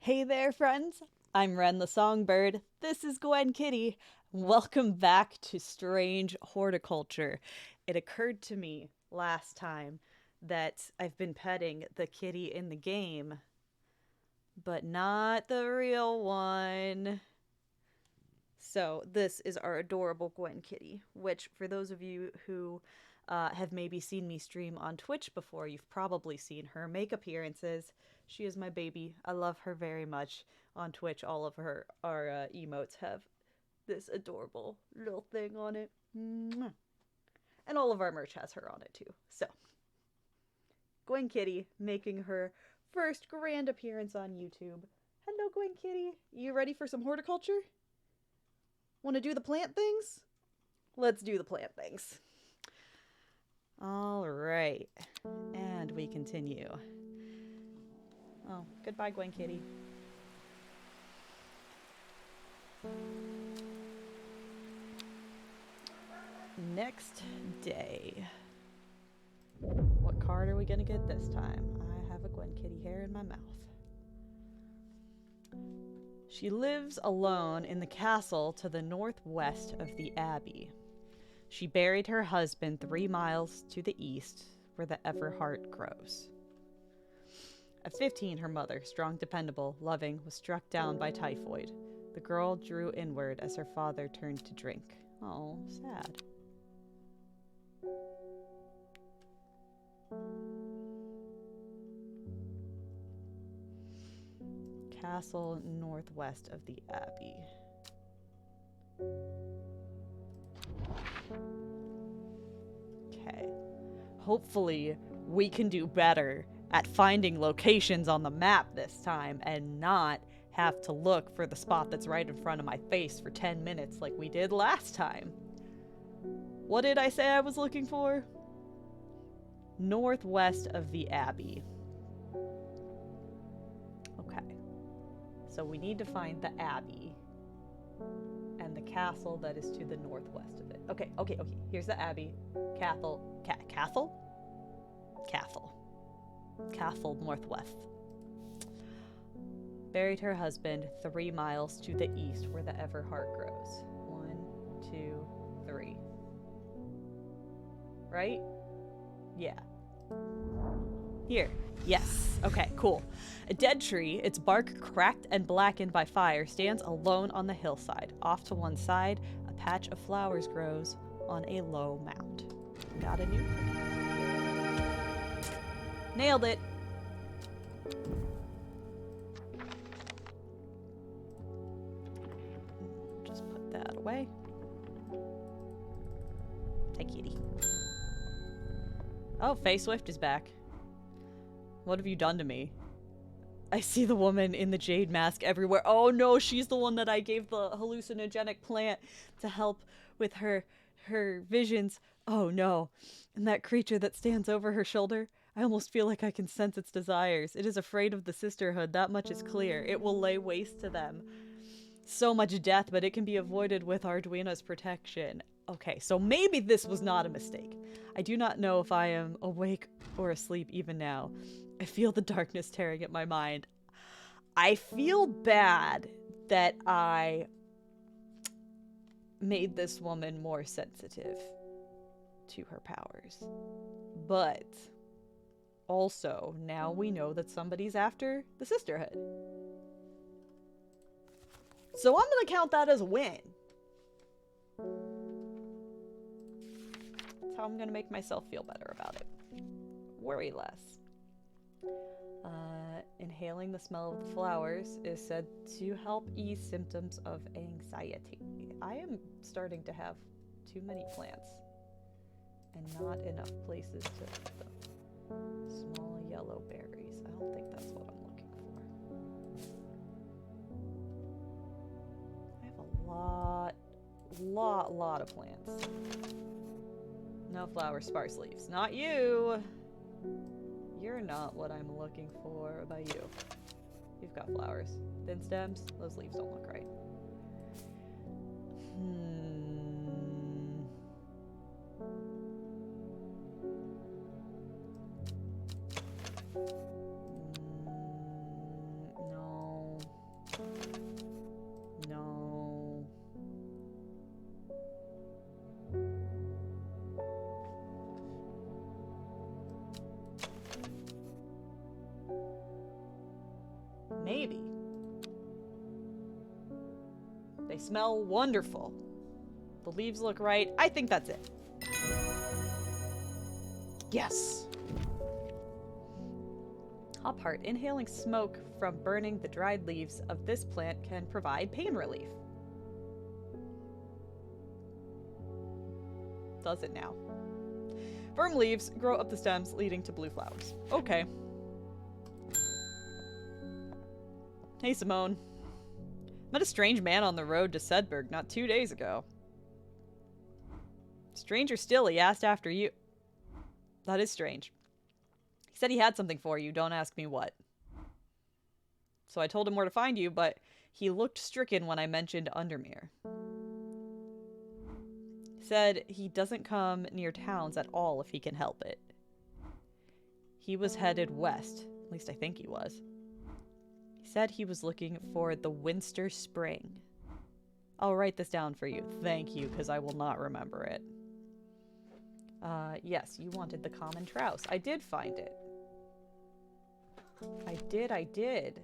Hey there, friends. I'm Ren the Songbird. This is Gwen Kitty. Welcome back to Strange Horticulture. It occurred to me last time that I've been petting the kitty in the game, but not the real one. So, this is our adorable Gwen Kitty, which, for those of you who have maybe seen me stream on Twitch before, you've probably seen her make appearances. She is my baby. I love her very much. On Twitch, all of our emotes have this adorable little thing on it. Mwah. And all of our merch has her on it too. So, Gwen Kitty making her first grand appearance on YouTube. Hello, Gwen Kitty. You ready for some horticulture? Want to do the plant things? Let's do the plant things. All right. And we continue. Oh, goodbye, Gwen Kitty. Next day. What card are we going to get this time? I have a Gwen Kitty hair in my mouth. She lives alone in the castle to the northwest of the abbey. She buried her husband 3 miles to the east, where the Everheart grows. At 15, her mother, strong, dependable, loving, was struck down by typhoid. The girl drew inward as her father turned to drink. Oh, sad. Castle northwest of the abbey. Okay. Hopefully, we can do better at finding locations on the map this time and not have to look for the spot that's right in front of my face for 10 minutes like we did last time. What did I say I was looking for? Northwest of the abbey. Okay. So we need to find the abbey and the castle that is to the northwest of it. Okay. Here's the abbey. Cathel northwest. Buried her husband 3 miles to the east where the Everheart grows. 1, 2, 3. Right? Yeah. Here. Yes. Okay, cool. A dead tree, its bark cracked and blackened by fire, stands alone on the hillside. Off to one side, a patch of flowers grows on a low mound. Got a new thing. Nailed it. Just put that away. Hey, kitty. Oh, Faye Swift is back. What have you done to me? I see the woman in the jade mask everywhere. Oh no, she's the one that I gave the hallucinogenic plant to help with her visions. Oh no. And that creature that stands over her shoulder, I almost feel like I can sense its desires. It is afraid of the sisterhood, that much is clear. It will lay waste to them. So much death, but it can be avoided with Arduino's protection. Okay, so maybe this was not a mistake. I do not know if I am awake or asleep even now. I feel the darkness tearing at my mind. I feel bad that I made this woman more sensitive to her powers. But also, now we know that somebody's after the sisterhood. So I'm gonna count that as a win. That's how I'm gonna make myself feel better about it. Worry less. Inhaling the smell of the flowers is said to help ease symptoms of anxiety. I am starting to have too many plants and not enough places to put them. Small yellow berries. I don't think that's what I'm looking for. I have a lot of plants. No flowers, sparse leaves. Not you! You're not what I'm looking for. What about you? You've got flowers. Thin stems? Those leaves don't look right. No. Maybe. They smell wonderful. The leaves look right. I think that's it. Yes! Top part. Inhaling smoke from burning the dried leaves of this plant can provide pain relief. Does it now? Firm leaves grow up the stems, leading to blue flowers. Okay. Hey, Simone. Met a strange man on the road to Sedberg not 2 days ago. Stranger still, he asked after you. That is strange. He said he had something for you. Don't ask me what. So I told him where to find you, but he looked stricken when I mentioned Undermere. Said he doesn't come near towns at all if he can help it. He was headed west. At least I think he was. He said he was looking for the Winster Spring. I'll write this down for you. Thank you, because I will not remember it. Yes, you wanted the common trouse. I did find it. I did.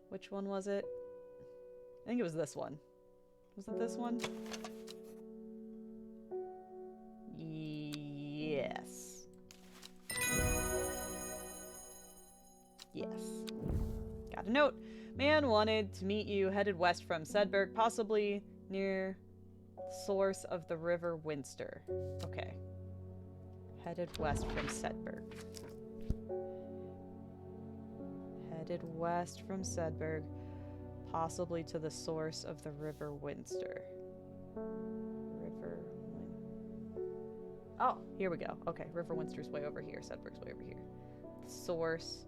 Which one was it? I think it was this one. Was it this one? Yes. Yes. Got a note. Man wanted to meet you, headed west from Sedberg, possibly near the source of the river Winster. Okay. Headed west from Sedberg. Headed west from Sedberg, possibly to the source of the river Winster. Oh, here we go. Okay, River Winster's way over here. Sedberg's way over here. The source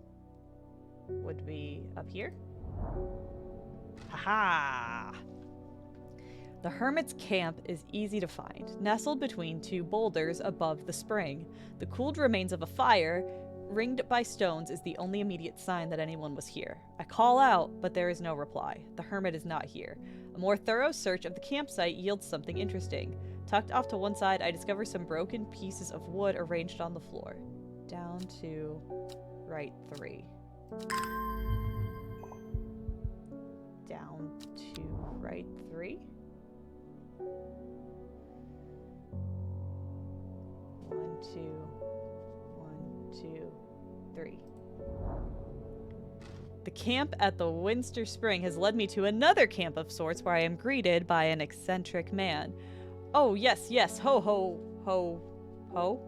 would be up here. Haha! The hermit's camp is easy to find, nestled between two boulders above the spring. The cooled remains of a fire, ringed by stones, is the only immediate sign that anyone was here. I call out, but there is no reply. The hermit is not here. A more thorough search of the campsite yields something interesting. Tucked off to one side, I discover some broken pieces of wood arranged on the floor. Down to right 3. Down to right 3. 1, 2, 1, 2, 3. The camp at the Winster Spring has led me to another camp of sorts where I am greeted by an eccentric man. Oh, yes, yes, ho, ho, ho, ho.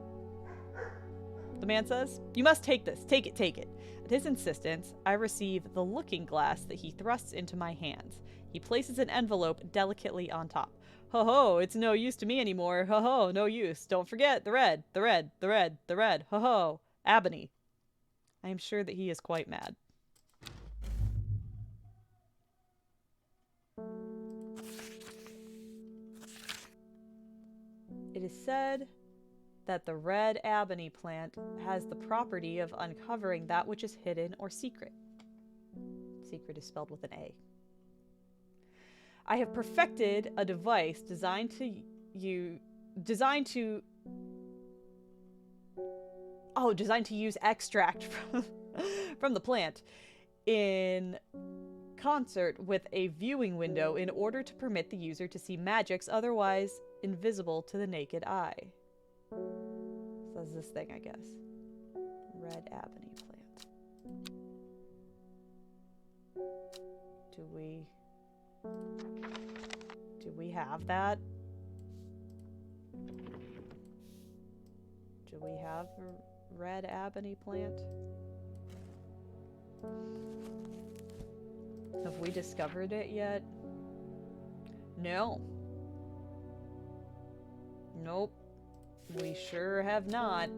The man says, you must take this. Take it, take it. At his insistence, I receive the looking glass that he thrusts into my hands. He places an envelope delicately on top. Ho ho, it's no use to me anymore. Ho ho, no use. Don't forget the red, the red, the red, the red. Ho ho, Abony. I am sure that he is quite mad. It is said that the red Abony plant has the property of uncovering that which is hidden or secret. Secret is spelled with an A. I have perfected a device designed to use extract from the plant in concert with a viewing window in order to permit the user to see magics otherwise invisible to the naked eye. So that's this thing, I guess. Red Abony plant. Do we have that? Do we have a red Abony plant? Have we discovered it yet? No. Nope. We sure have not.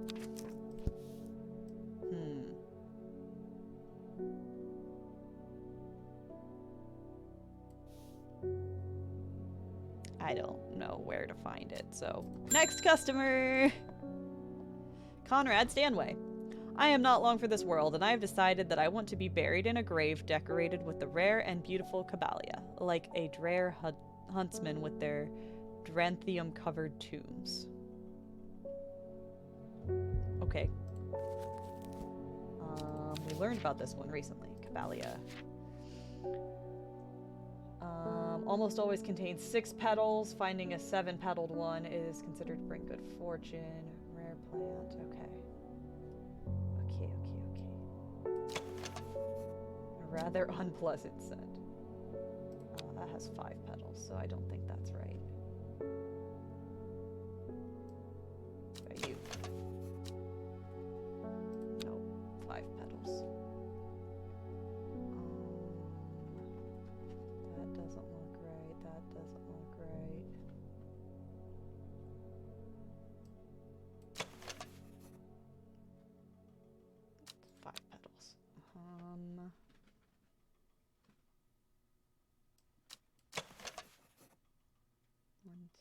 I don't know where to find it, so... Next customer! Conrad Stanway. I am not long for this world, and I have decided that I want to be buried in a grave decorated with the rare and beautiful Caballia, like a Drare huntsman with their Drantheum-covered tombs. Okay. We learned about this one recently. Caballia. Almost always contains 6 petals. Finding a 7-petaled one is considered to bring good fortune. Rare plant. Okay. Okay. A rather unpleasant scent. That has 5 petals, so I don't think that's right. You. No, 5 petals. That doesn't look right. That doesn't look right. Five petals. 1,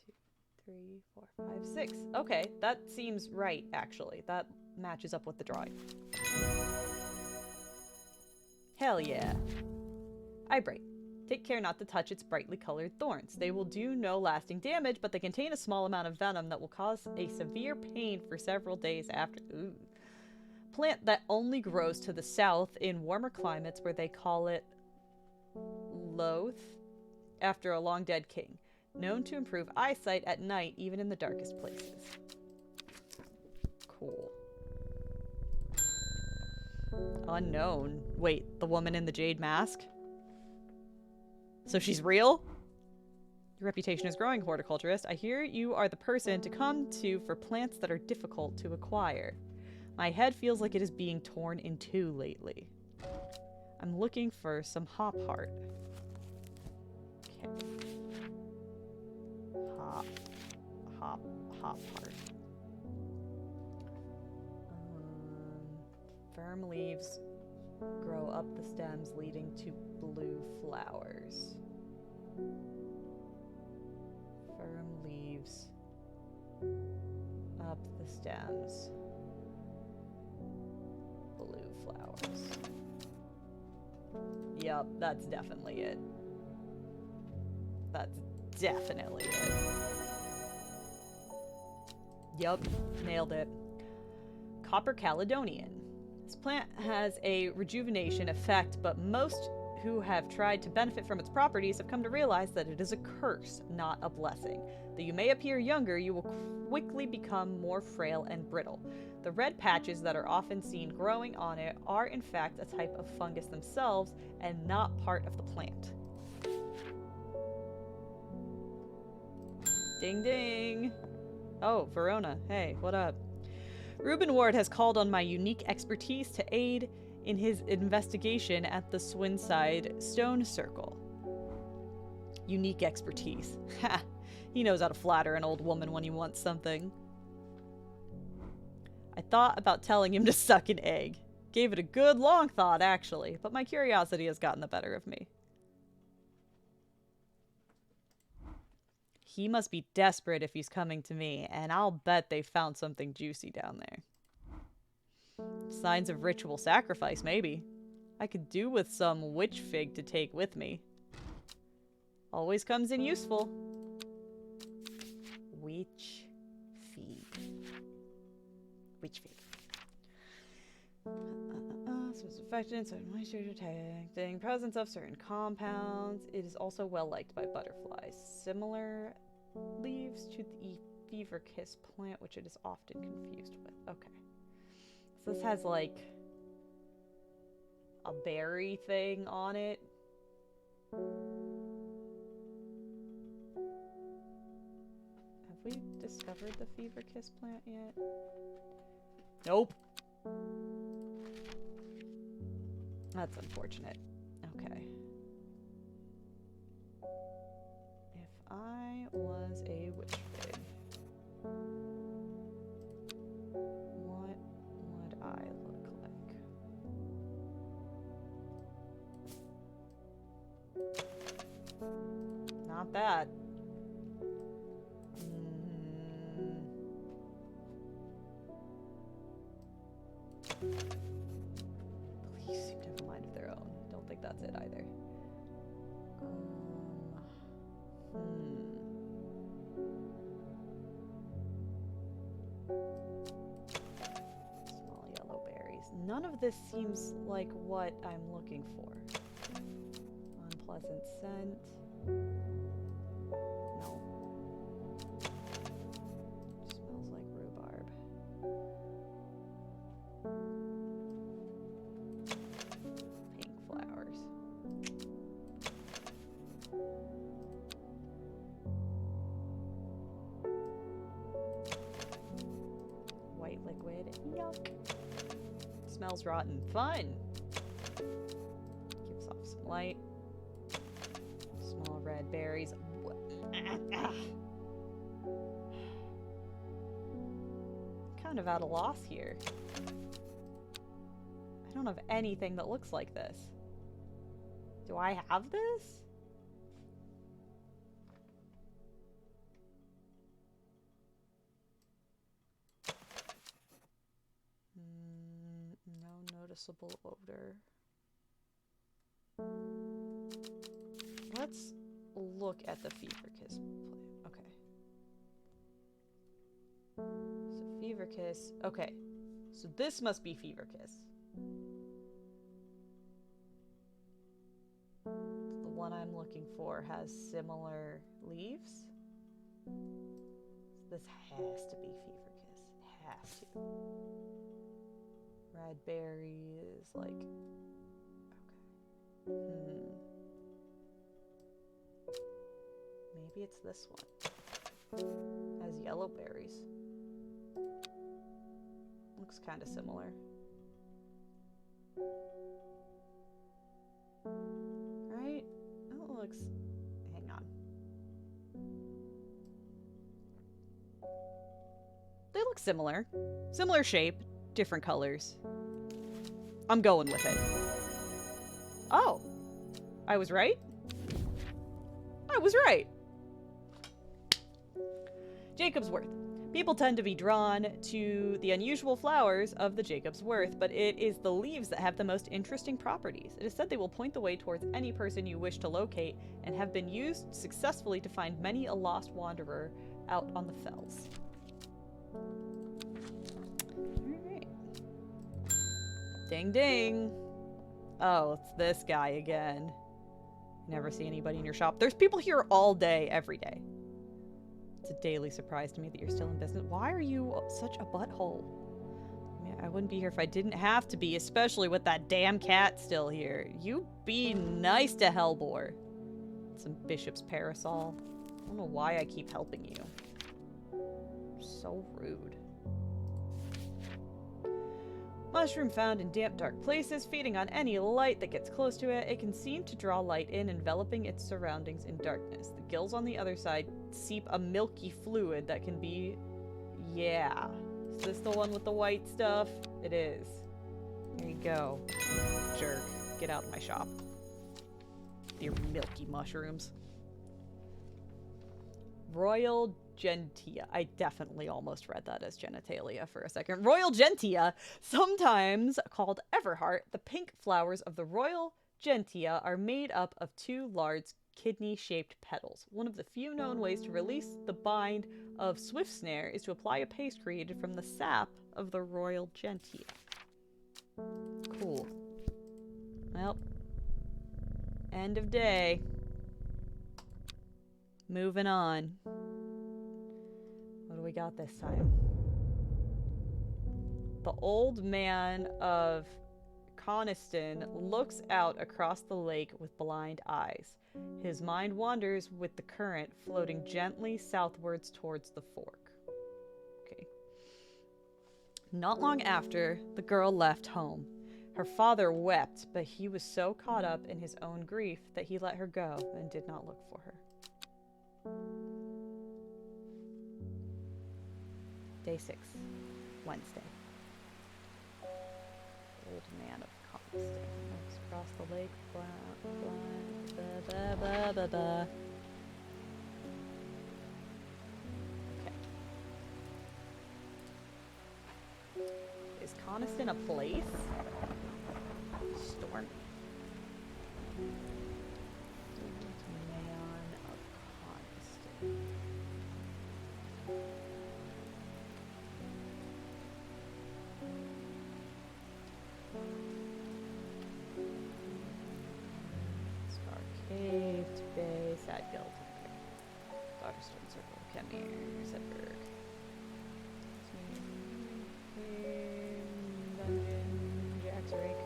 2, 3, 4, 5, 6. Okay, that seems right, actually. That matches up with the drawing. Hell yeah. Eyebright. Take care not to touch its brightly colored thorns. They will do no lasting damage, but they contain a small amount of venom that will cause a severe pain for several days after. Ooh. Plant that only grows to the south in warmer climates where they call it Loth, after a long dead king. Known to improve eyesight at night, even in the darkest places. Cool. Unknown. Wait, the woman in the jade mask? So she's real? Your reputation is growing, horticulturist. I hear you are the person to come to for plants that are difficult to acquire. My head feels like it is being torn in two lately. I'm looking for some hop heart. Okay. Hop heart. Firm leaves grow up the stems, leading to blue flowers. Firm leaves up the stems, blue flowers. Yep, that's definitely it. That's definitely it. Yup, nailed it. Copper Caledonian. This plant has a rejuvenation effect, but most who have tried to benefit from its properties have come to realize that it is a curse, not a blessing. Though you may appear younger, you will quickly become more frail and brittle. The red patches that are often seen growing on it are in fact a type of fungus themselves and not part of the plant. Ding ding! Oh, Verona. Hey, what up? Reuben Ward has called on my unique expertise to aid in his investigation at the Swinside Stone Circle. Unique expertise. Ha! He knows how to flatter an old woman when he wants something. I thought about telling him to suck an egg. Gave it a good long thought, actually, but my curiosity has gotten the better of me. He must be desperate if he's coming to me, and I'll bet they found something juicy down there. Signs of ritual sacrifice, maybe. I could do with some witch fig to take with me. Always comes in useful. Witch fig. Witch fig. Affected, certain moisture detecting, presence of certain compounds. It is also well liked by butterflies. Similar leaves to the fever kiss plant, which it is often confused with. Okay. So this has like a berry thing on it. Have we discovered the fever kiss plant yet? Nope. That's unfortunate. Okay. If I was a witch fig, what would I look like? Not that. Please seem to have a mind of their own. Don't think that's it either. None of this seems like what I'm looking for. Unpleasant scent. No. Smells like rhubarb. Pink flowers. White liquid. Yuck. Smells rotten. Fun! Gives off some light. Small red berries. Kind of at a loss here. I don't have anything that looks like this. Do I have this? No noticeable odor. Let's look at the Fever Kiss plant. Okay. So Fever Kiss. Okay. So this must be Fever Kiss. The one I'm looking for has similar leaves. This has to be Fever Kiss. It has to. Red berries, like... Okay. Maybe it's this one. Has yellow berries. Looks kind of similar. Right? That looks... Hang on. They look similar. Similar shape, different colors. I'm going with it. Oh! I was right? I was right! Jacob's Worth. People tend to be drawn to the unusual flowers of the Jacob's Worth, but it is the leaves that have the most interesting properties. It is said they will point the way towards any person you wish to locate, and have been used successfully to find many a lost wanderer out on the fells. Alright. Ding ding! Oh, it's this guy again. Never see anybody in your shop. There's people here all day, every day. It's a daily surprise to me that you're still in business. Why are you such a butthole? I mean, I wouldn't be here if I didn't have to be, especially with that damn cat still here. You be nice to Hellbore. Some bishop's parasol. I don't know why I keep helping you. So rude. Mushroom found in damp, dark places, feeding on any light that gets close to it. It can seem to draw light in, enveloping its surroundings in darkness. The gills on the other side seep a milky fluid that can be... Yeah. Is this the one with the white stuff? It is. There you go. Jerk. Get out of my shop. Your milky mushrooms. Royal Gentia. I definitely almost read that as genitalia for a second. Royal Gentia, sometimes called Everheart, the pink flowers of the Royal Gentia are made up of two large kidney-shaped petals. One of the few known ways to release the bind of Swift Snare is to apply a paste created from the sap of the Royal Gentia. Cool. Well, end of day. Moving on. What do we got this time? The old man of Coniston looks out across the lake with blind eyes. His mind wanders with the current, floating gently southwards towards the fork. Okay. Not long after, the girl left home. Her father wept, but he was so caught up in his own grief that he let her go and did not look for her. Day 6, Wednesday. Old man of Coniston looks across the lake. Okay. Is Coniston a place? Stormy. Old man of Coniston. Stone Circle, Kemir, Sedberg. Dungeon, Jack's Rake.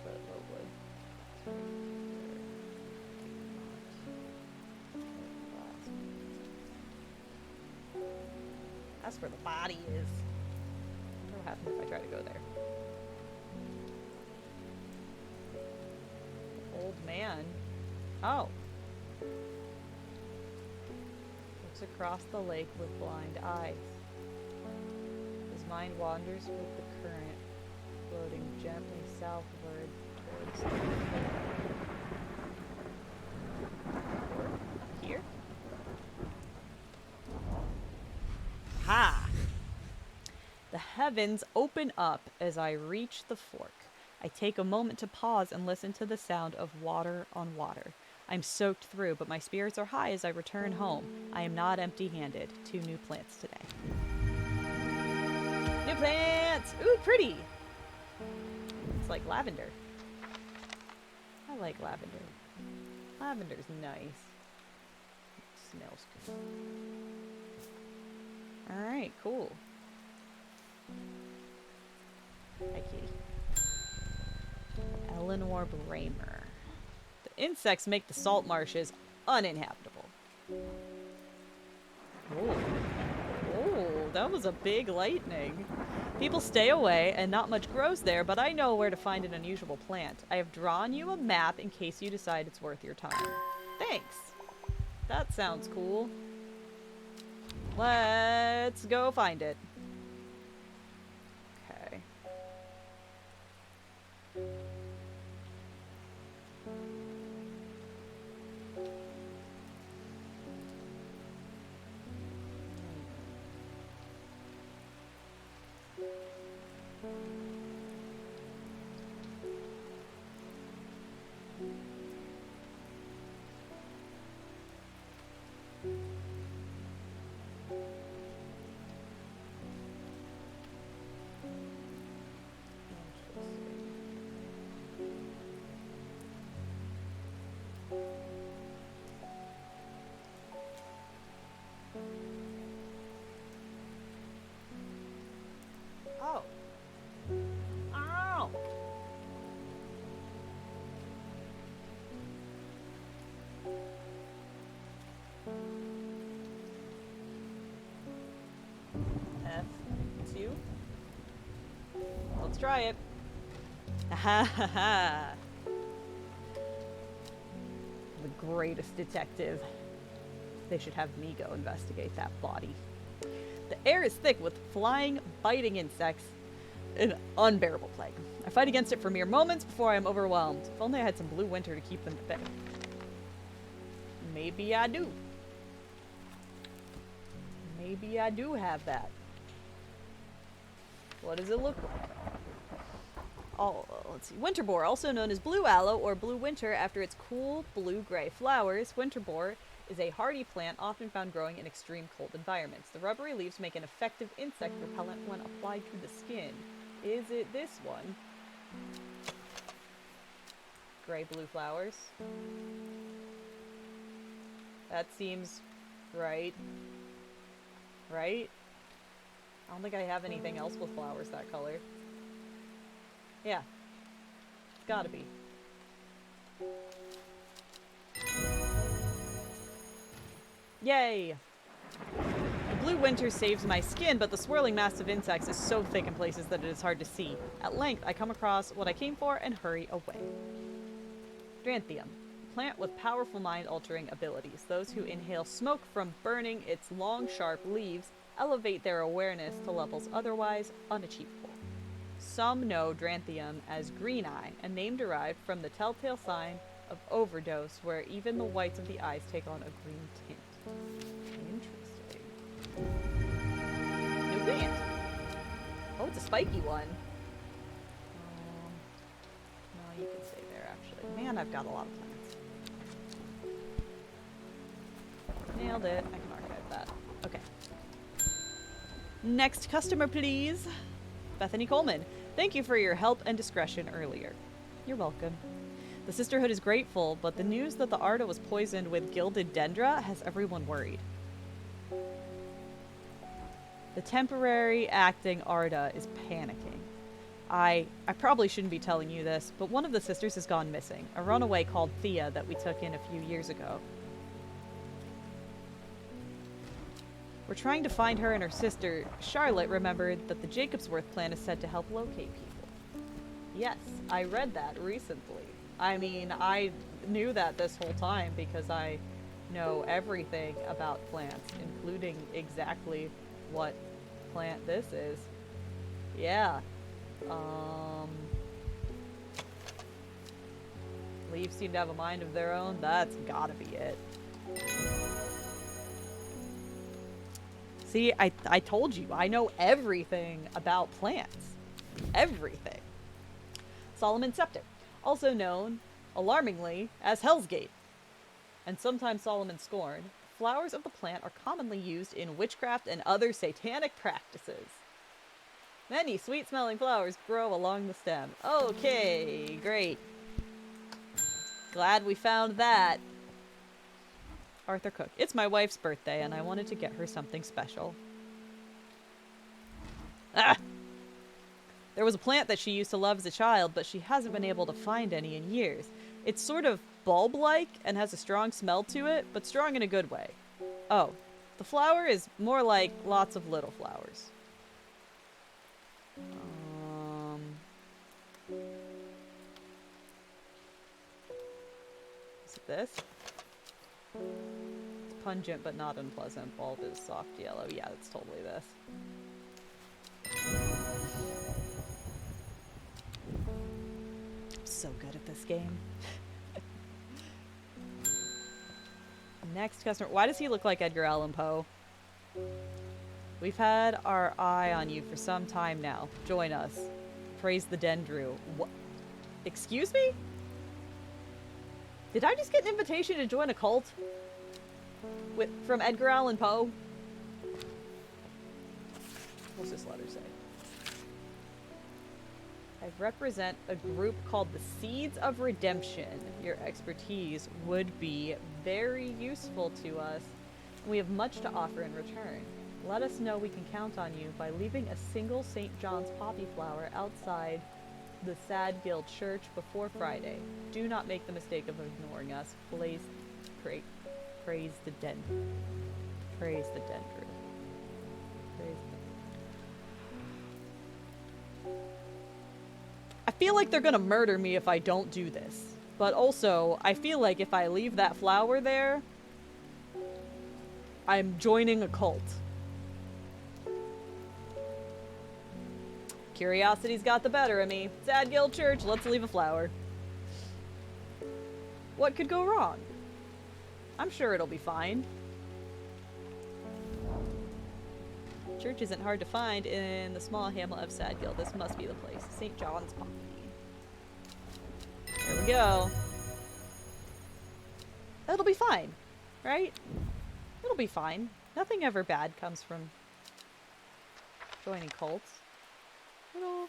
But Lowwood. That's where the body is. I wonder what happens if I try to go there. Old man. Oh. Looks across the lake with blind eyes. His mind wanders with the current, floating gently southward towards here. Ha! The heavens open up as I reach the fork. I take a moment to pause and listen to the sound of water on water. I'm soaked through, but my spirits are high as I return home. I am not empty-handed. 2 new plants today. New plants! Ooh, pretty! It's like lavender. I like lavender. Lavender's nice. It smells good. Alright, cool. Hi, kitty. Eleanor Bramer. The insects make the salt marshes uninhabitable. Oh. Oh, that was a big lightning. People stay away and not much grows there, but I know where to find an unusual plant. I have drawn you a map in case you decide it's worth your time. Thanks. That sounds cool. Let's go find it. Okay. Oh. Ow! F2. Let's try it. Ha ha ha. The greatest detective. They should have me go investigate that body. The air is thick with flying, biting insects. An unbearable plague. I fight against it for mere moments before I am overwhelmed. If only I had some blue winter to keep them at bay. Maybe I do. Maybe I do have that. What does it look like? Oh, let's see. Winter boar, also known as blue aloe or blue winter after its cool blue-gray flowers. Winter boar is a hardy plant often found growing in extreme cold environments. The rubbery leaves make an effective insect repellent when applied to the skin. Is it this one? Gray-blue flowers. That seems right. Right? I don't think I have anything else with flowers that color. Yeah. It's gotta be. Yay! The blue winter saves my skin, but the swirling mass of insects is so thick in places that it is hard to see. At length, I come across what I came for and hurry away. Dranthium. Plant with powerful mind-altering abilities. Those who inhale smoke from burning its long, sharp leaves elevate their awareness to levels otherwise unachievable. Some know Dranthium as Green Eye, a name derived from the telltale sign of overdose, where even the whites of the eyes take on a green tint. Interesting. New plant. Oh, it's a spiky one. No, you can stay there, actually. Man, I've got a lot of plants. Nailed it. I can archive that. Okay. Next customer, please. Bethany Coleman. Thank you for your help and discretion earlier. You're welcome. The Sisterhood is grateful, but the news that the Arda was poisoned with gilded dendra has everyone worried. The temporary acting Arda is panicking. I probably shouldn't be telling you this, but one of the sisters has gone missing. A runaway called Thea that we took in a few years ago. We're trying to find her and her sister. Charlotte remembered that the Jacobsworth plan is said to help locate people. Yes, I read that recently. I mean, I knew that this whole time because I know everything about plants, including exactly what plant this is. Yeah. Leaves seem to have a mind of their own. That's gotta be it. See, I told you, I know everything about plants. Everything. Solomon Scepter, also known, alarmingly, as Hell's Gate, and sometimes Solomon's Scorn. Flowers of the plant are commonly used in witchcraft and other satanic practices. Many sweet-smelling flowers grow along the stem. Okay, great. Glad we found that. Arthur Cook. It's my wife's birthday, and I wanted to get her something special. Ah! There was a plant that she used to love as a child, but she hasn't been able to find any in years. It's sort of bulb-like and has a strong smell to it, but strong in a good way. Oh, the flower is more like lots of little flowers. Is it this? It's pungent but not unpleasant. Bulb is soft yellow. Yeah, it's totally this. I'm so good at this game. Next customer. Why does he look like Edgar Allan Poe? We've had our eye on you for some time now. Join us. Praise the Dendru. What? Excuse me? Did I just get an invitation to join a cult? From Edgar Allan Poe? What's this letter say? I represent a group called the Seeds of Redemption. Your expertise would be very useful to us. We have much to offer in return. Let us know we can count on you by leaving a single St. John's poppy flower outside the Sad Guild Church before Friday. Do not make the mistake of ignoring us. Praise the Dendru. Praise the Dendru. Praise the... I feel like they're gonna murder me if I don't do this. But also, I feel like if I leave that flower there, I'm joining a cult. Curiosity's got the better of me. Sad Guild Church, let's leave a flower. What could go wrong? I'm sure it'll be fine. Church isn't hard to find in the small hamlet of Sad Guild. This must be the place. St. John's Poppy. There we go. It'll be fine, right? It'll be fine. Nothing ever bad comes from joining cults. It'll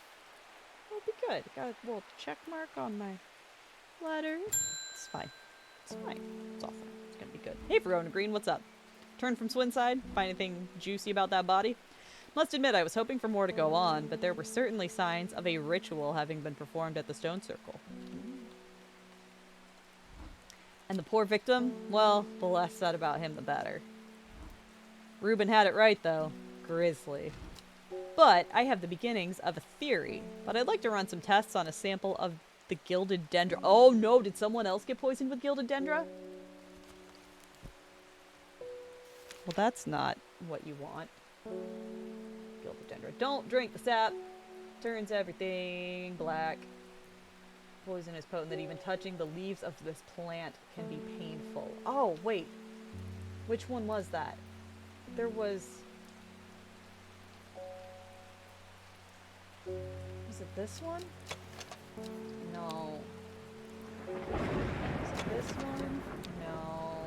be good. Got a little check mark on my letter. It's fine. It's fine. It's all fine. It's gonna be good. Hey, Verona Green, what's up? Turn from Swinside? Find anything juicy about that body? Must admit, I was hoping for more to go on, but there were certainly signs of a ritual having been performed at the Stone Circle. And the poor victim? Well, the less said about him, the better. Reuben had it right, though. Grisly. But I have the beginnings of a theory. But I'd like to run some tests on a sample of the gilded dendra. Oh no, did someone else get poisoned with gilded dendra? Well, that's not what you want. Gilded dendra. Don't drink the sap. Turns everything black. Poison is potent that even touching the leaves of this plant can be painful. Oh, wait. Which one was that? There was... Was it this one? No. Was it this one? No.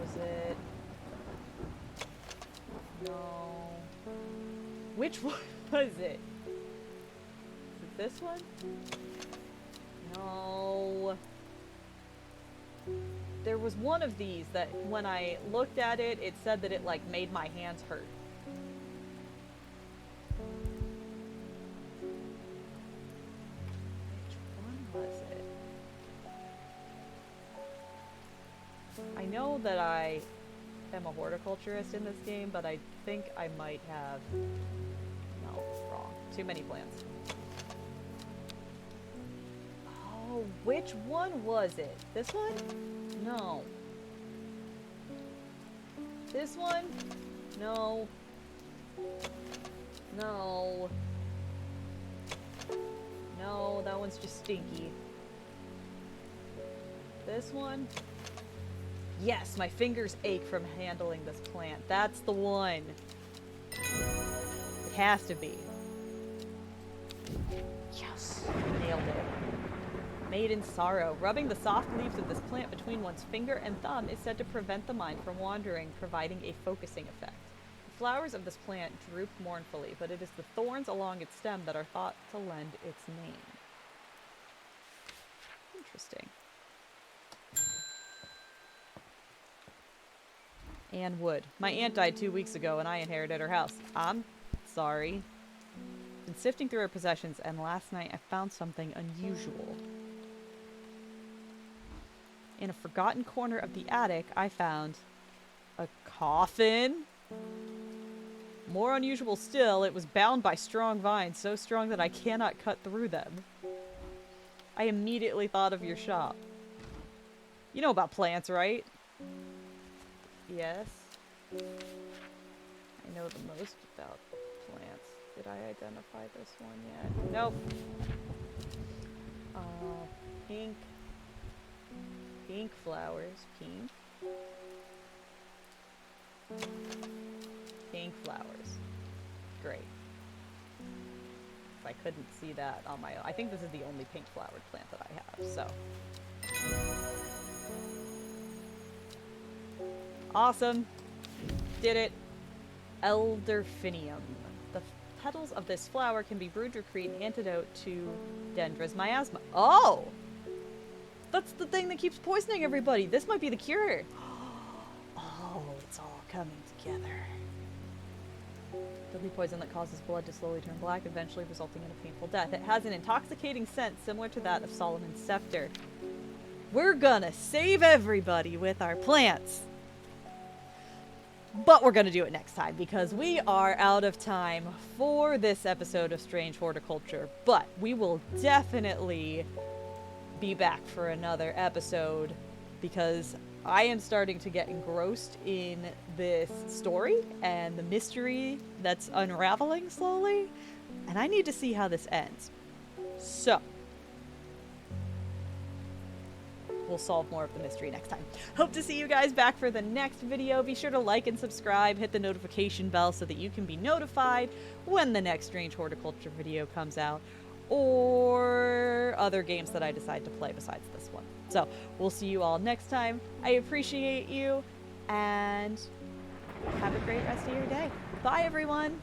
Was it... No. Which one was it? Is it this one? No. There was one of these that when I looked at it, it said that it like made my hands hurt. Which one was it? I know that I am a horticulturist in this game, but I think I might have... No, wrong. Too many plants. Oh, which one was it? This one? No. This one? No. No. No, that one's just stinky. This one? Yes, my fingers ache from handling this plant. That's the one. It has to be. Yes, nailed it. Made in sorrow. Rubbing the soft leaves of this plant between one's finger and thumb is said to prevent the mind from wandering, providing a focusing effect. The flowers of this plant droop mournfully, but it is the thorns along its stem that are thought to lend its name. Interesting. Anne Wood. My aunt died 2 weeks ago and I inherited her house. I'm sorry. Been sifting through her possessions and last night I found something unusual. In a forgotten corner of the attic, I found a coffin. More unusual still, it was bound by strong vines, so strong that I cannot cut through them. I immediately thought of your shop. You know about plants, right? Yes. I know the most about plants. Did I identify this one yet? Nope. Pink. Pink flowers. Pink. Pink flowers. Great. I couldn't see that on my own. I think this is the only pink flowered plant that I have, so. Awesome. Did it. Elderfinium. The petals of this flower can be brewed to create an antidote to Dendra's miasma. Oh! That's the thing that keeps poisoning everybody. This might be the cure. Oh, it's all coming together. Deadly poison that causes blood to slowly turn black, eventually resulting in a painful death. It has an intoxicating scent similar to that of Solomon's scepter. We're gonna save everybody with our plants. But we're gonna do it next time because we are out of time for this episode of Strange Horticulture. But we will definitely be back for another episode because I am starting to get engrossed in this story and the mystery that's unraveling slowly, and I need to see how this ends. So, we'll solve more of the mystery next time. Hope to see you guys back for the next video. Be sure to like and subscribe, hit the notification bell so that you can be notified when the next Strange Horticulture video comes out, or other games that I decide to play besides this one. So, we'll see you all next time. I appreciate you, and have a great rest of your day. Bye, everyone!